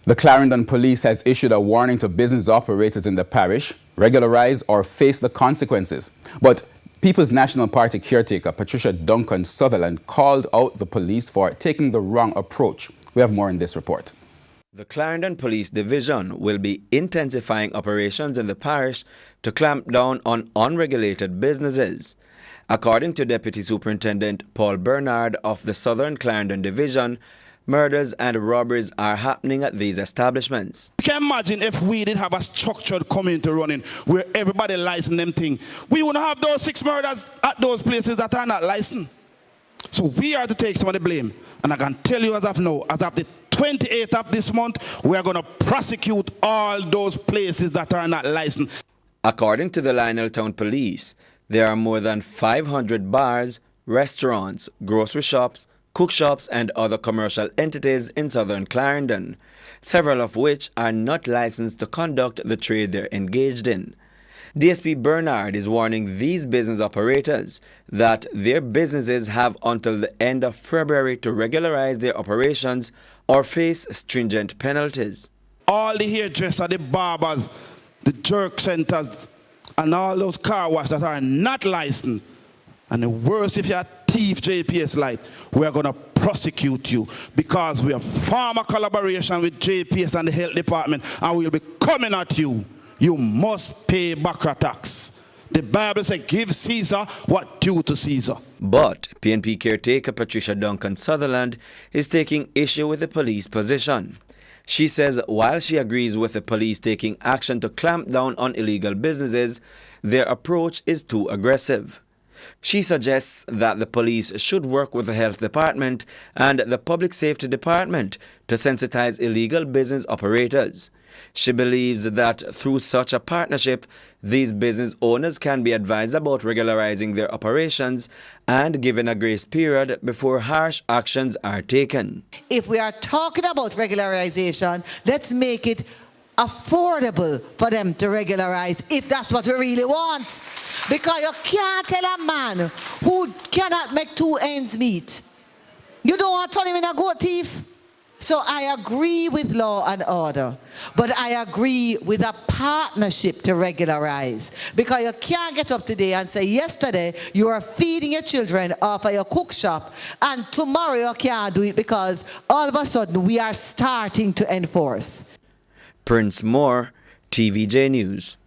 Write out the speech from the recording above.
The Clarendon police has issued a warning to business operators in the parish: regularize or face the consequences. But People's National Party caretaker Patricia Duncan Sutherland called out the police for taking the wrong approach. We have more in this report. The Clarendon Police Division will be intensifying operations in the parish to clamp down on unregulated businesses. According to Deputy Superintendent Paul Bernard of the Southern Clarendon Division, murders and robberies are happening at these establishments. You can imagine if we didn't have a structured community running where everybody licensed them thing. We wouldn't have those 6 murders at those places that are not licensed. So we are to take some of the blame. And I can tell you as of now, as of the 28th of this month, we are going to prosecute all those places that are not licensed. According to the Lionel Town Police, there are more than 500 bars, restaurants, grocery shops, cook shops and other commercial entities in southern Clarendon, several of which are not licensed to conduct the trade they're engaged in. DSP Bernard is warning these business operators that their businesses have until the end of February to regularize their operations or face stringent penalties. All the hairdressers, the barbers, the jerk centers, and all those car washes that are not licensed, and the worst if you're a thief JPS light, we're going to prosecute you because we have formed a collaboration with JPS and the health department, and we'll be coming at you. You must pay Bacra tax. The Bible says, give Caesar what due to Caesar. But PNP caretaker Patricia Duncan Sutherland is taking issue with the police position. She says while she agrees with the police taking action to clamp down on illegal businesses, their approach is too aggressive. She suggests that the police should work with the health department and the public safety department to sensitize illegal business operators. She believes that through such a partnership, these business owners can be advised about regularizing their operations and given a grace period before harsh actions are taken. If we are talking about regularization, let's make it affordable for them to regularize if that's what we really want. Because you can't tell a man who cannot make 2 ends meet. You don't want to turn him in a goat thief. So I agree with law and order, but I agree with a partnership to regularize. Because you can't get up today and say, yesterday you are feeding your children off of your cook shop, and tomorrow you can't do it because all of a sudden we are starting to enforce. Prince Moore, TVJ News.